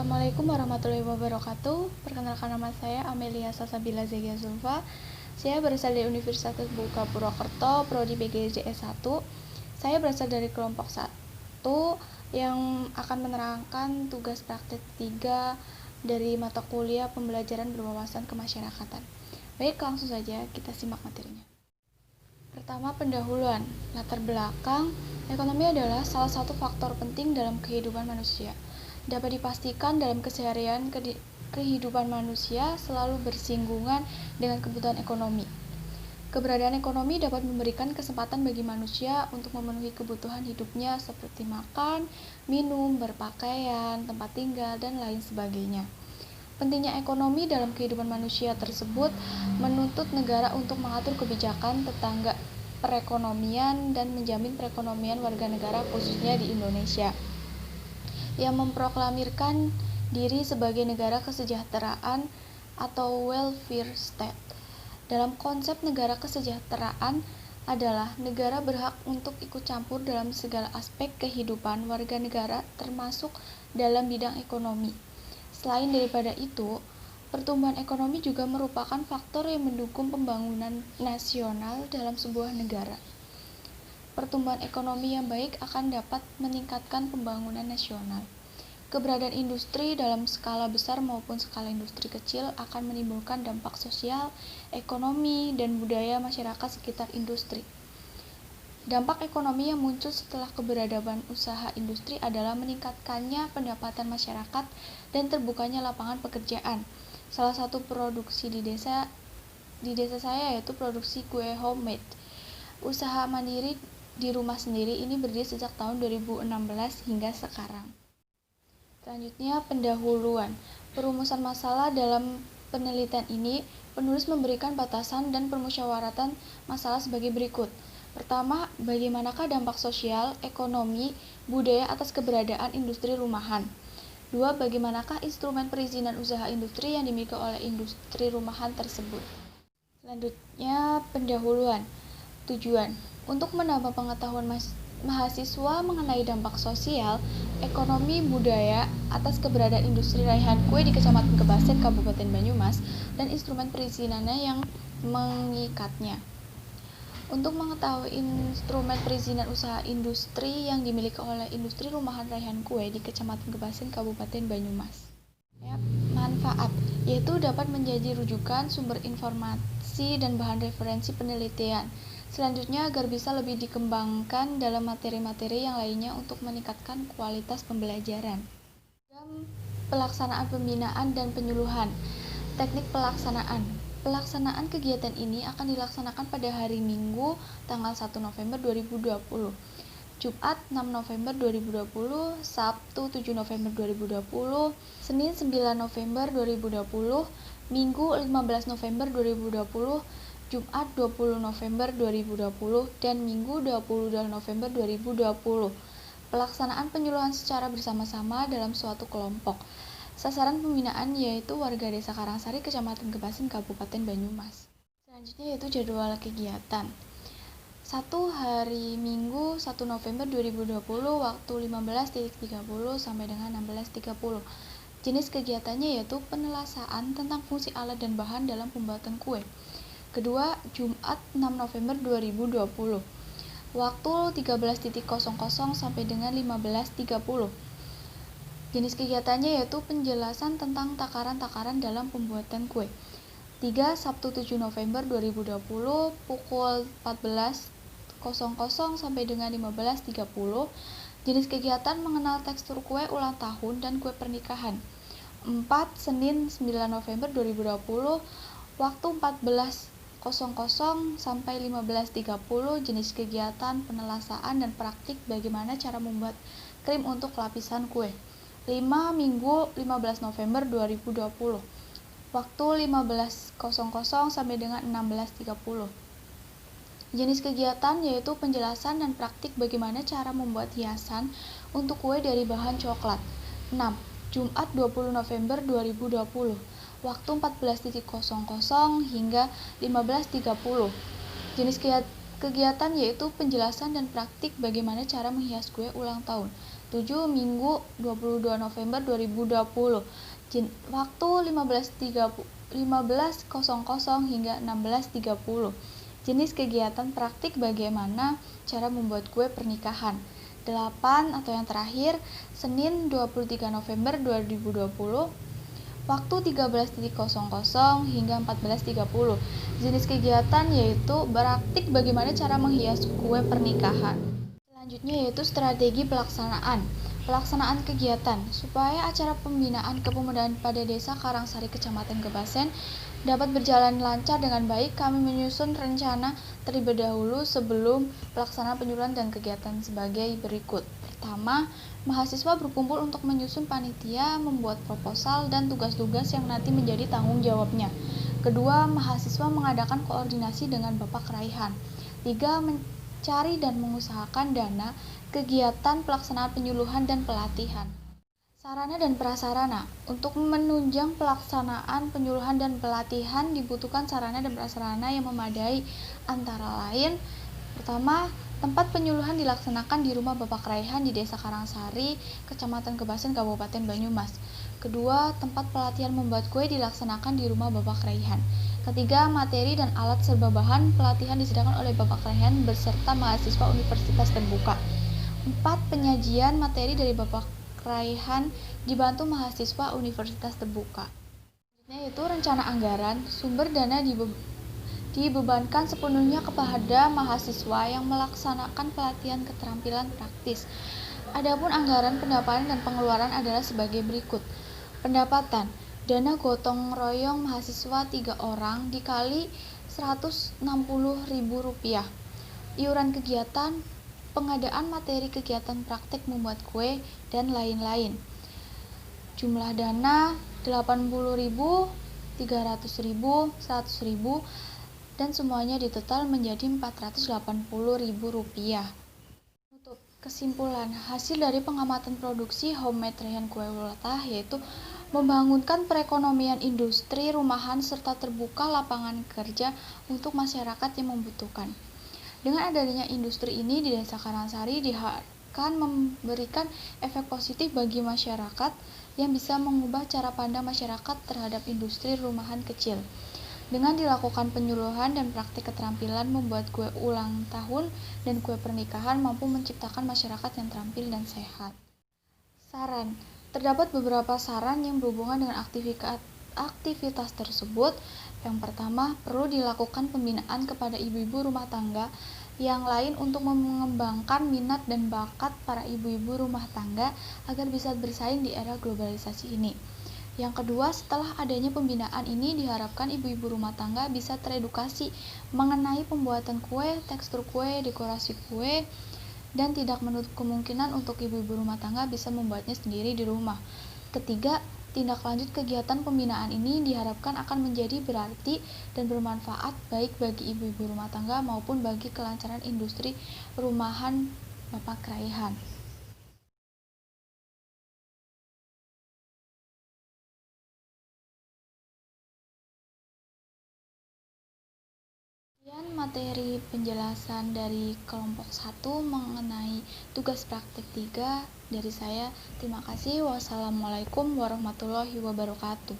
Assalamualaikum warahmatullahi wabarakatuh. Perkenalkan, nama saya Amelia Salsabila Zegia Zulfa. Saya berasal dari Universitas Terbuka Purwokerto, Prodi PGJ S1. Saya berasal dari kelompok 1 yang akan menerangkan tugas praktik 3 dari mata kuliah pembelajaran berwawasan kemasyarakatan. Baik, langsung saja kita simak materinya. Pertama, pendahuluan. Latar belakang, ekonomi adalah salah satu faktor penting dalam kehidupan manusia. Dapat dipastikan dalam keseharian kehidupan manusia selalu bersinggungan dengan kebutuhan ekonomi. Keberadaan ekonomi dapat memberikan kesempatan bagi manusia untuk memenuhi kebutuhan hidupnya seperti makan, minum, berpakaian, tempat tinggal, dan lain sebagainya. Pentingnya ekonomi dalam kehidupan manusia tersebut menuntut negara untuk mengatur kebijakan tentang perekonomian dan menjamin perekonomian warga negara khususnya di Indonesia, yang memproklamirkan diri sebagai negara kesejahteraan atau welfare state. Dalam konsep negara kesejahteraan adalah negara berhak untuk ikut campur dalam segala aspek kehidupan warga negara termasuk dalam bidang ekonomi. Selain daripada itu, pertumbuhan ekonomi juga merupakan faktor yang mendukung pembangunan nasional dalam sebuah negara. Pertumbuhan ekonomi yang baik akan dapat meningkatkan pembangunan nasional. Keberadaan industri dalam skala besar maupun skala industri kecil akan menimbulkan dampak sosial, ekonomi, dan budaya masyarakat sekitar industri. Dampak ekonomi yang muncul setelah keberadaan usaha industri adalah meningkatkannya pendapatan masyarakat dan terbukanya lapangan pekerjaan. Salah satu produksi di desa saya yaitu produksi kue homemade. Usaha mandiri di rumah sendiri ini berdiri sejak tahun 2016 hingga sekarang. Selanjutnya, pendahuluan. Perumusan masalah dalam penelitian ini, penulis memberikan batasan dan permusyawaratan masalah sebagai berikut. Pertama, bagaimanakah dampak sosial, ekonomi, budaya atas keberadaan industri rumahan? 2. Bagaimanakah instrumen perizinan usaha industri yang dimiliki oleh industri rumahan tersebut? Selanjutnya, pendahuluan. Tujuan, untuk menambah pengetahuan mahasiswa mengenai dampak sosial, ekonomi, budaya atas keberadaan industri raihan kue di Kecamatan Kebasen, Kabupaten Banyumas, dan instrumen perizinannya yang mengikatnya. Untuk mengetahui instrumen perizinan usaha industri yang dimiliki oleh industri rumahan raihan kue di Kecamatan Kebasen, Kabupaten Banyumas. Manfaat, yaitu dapat menjadi rujukan, sumber informasi, dan bahan referensi penelitian. Selanjutnya, agar bisa lebih dikembangkan dalam materi-materi yang lainnya untuk meningkatkan kualitas pembelajaran. Pelaksanaan pembinaan dan penyuluhan. Teknik pelaksanaan. Pelaksanaan kegiatan ini akan dilaksanakan pada hari Minggu tanggal 1 November 2020, Jumat 6 November 2020, Sabtu 7 November 2020, Senin 9 November 2020, Minggu 15 November 2020, Jumat 20 November 2020, dan Minggu 22 November 2020. Pelaksanaan penyuluhan secara bersama-sama dalam suatu kelompok. Sasaran pembinaan yaitu warga Desa Karangsari, Kecamatan Kebasen, Kabupaten Banyumas. Selanjutnya yaitu jadwal kegiatan. 1. Hari Minggu 1 November 2020, waktu 15.30 sampai dengan 16.30. Jenis kegiatannya yaitu penelasaan tentang fungsi alat dan bahan dalam pembuatan kue. Kedua, Jumat 6 November 2020, waktu 13.00 sampai dengan 15.30. Jenis kegiatannya yaitu penjelasan tentang takaran-takaran dalam pembuatan kue. 3. Sabtu 7 November 2020, pukul 14.00 sampai dengan 15.30. Jenis kegiatan mengenal tekstur kue ulang tahun dan kue pernikahan. 4. Senin 9 November 2020, waktu 14.00 sampai 15.30. Jenis kegiatan penelasaan dan praktik bagaimana cara membuat krim untuk lapisan kue. 5. Minggu 15 November 2020, waktu 15.00 sampai dengan 16.30. Jenis kegiatan yaitu penjelasan dan praktik bagaimana cara membuat hiasan untuk kue dari bahan coklat. 6. Jumat 20 November 2020, waktu 14.00 hingga 15.30. Jenis kegiatan yaitu penjelasan dan praktik bagaimana cara menghias kue ulang tahun. 7 Minggu 22 November 2020. Waktu 15.00 hingga 16.30. Jenis kegiatan praktik bagaimana cara membuat kue pernikahan. 8 atau yang terakhir, Senin 23 November 2020. Waktu 13.00 hingga 14.30. Jenis kegiatan yaitu praktik bagaimana cara menghias kue pernikahan. Selanjutnya yaitu strategi pelaksanaan. Pelaksanaan kegiatan supaya acara pembinaan kepemudaan pada Desa Karangsari Kecamatan Gebasen dapat berjalan lancar dengan baik, kami menyusun rencana terlebih dahulu sebelum pelaksanaan penyuluhan dan kegiatan sebagai berikut. Pertama, mahasiswa berkumpul untuk menyusun panitia, membuat proposal, dan tugas-tugas yang nanti menjadi tanggung jawabnya. Kedua, mahasiswa mengadakan koordinasi dengan Bapak Keraihan. Tiga, mencari dan mengusahakan dana kegiatan pelaksanaan penyuluhan dan pelatihan. Sarana dan prasarana. Untuk menunjang pelaksanaan penyuluhan dan pelatihan dibutuhkan sarana dan prasarana yang memadai, antara lain pertama, tempat penyuluhan dilaksanakan di rumah Bapak Keraihan di Desa Karangsari, Kecamatan Gebasen, Kabupaten Banyumas. Kedua, tempat pelatihan membuat kue dilaksanakan di rumah Bapak Keraihan. Ketiga, materi dan alat serba bahan pelatihan disediakan oleh Bapak Keraihan beserta mahasiswa Universitas Terbuka. 4. Penyajian materi dari Bapak Keraihan dibantu mahasiswa Universitas Terbuka. Selanjutnya yaitu rencana anggaran. Sumber dana dibebankan sepenuhnya kepada mahasiswa yang melaksanakan pelatihan keterampilan praktis. Adapun anggaran pendapatan dan pengeluaran adalah sebagai berikut. Pendapatan, dana gotong royong mahasiswa 3 orang dikali Rp160.000. Iuran kegiatan, pengadaan materi kegiatan praktek membuat kue, dan lain-lain. Jumlah dana Rp80.000, Rp300.000, Rp100.000, dan semuanya ditotal menjadi Rp480.000. Untuk kesimpulan, hasil dari pengamatan produksi homemade Rayhan Kue Wulatah yaitu membangunkan perekonomian industri rumahan serta terbuka lapangan kerja untuk masyarakat yang membutuhkan. Dengan adanya industri ini di Desa Karangsari akan memberikan efek positif bagi masyarakat yang bisa mengubah cara pandang masyarakat terhadap industri rumahan kecil. Dengan dilakukan penyuluhan dan praktik keterampilan membuat kue ulang tahun dan kue pernikahan mampu menciptakan masyarakat yang terampil dan sehat. Saran. Terdapat beberapa saran yang berhubungan dengan aktivitas tersebut. Yang pertama, perlu dilakukan pembinaan kepada ibu-ibu rumah tangga yang lain untuk mengembangkan minat dan bakat para ibu-ibu rumah tangga agar bisa bersaing di era globalisasi ini. Yang kedua, setelah adanya pembinaan ini diharapkan ibu-ibu rumah tangga bisa teredukasi mengenai pembuatan kue, tekstur kue, dekorasi kue, dan tidak menutup kemungkinan untuk ibu-ibu rumah tangga bisa membuatnya sendiri di rumah. Ketiga, tindak lanjut kegiatan pembinaan ini diharapkan akan menjadi berarti dan bermanfaat baik bagi ibu-ibu rumah tangga maupun bagi kelancaran industri rumahan Bapak Keraihan. Kemudian materi penjelasan dari kelompok 1 mengenai tugas praktik 3 dari saya. Terima kasih. Wassalamualaikum warahmatullahi wabarakatuh.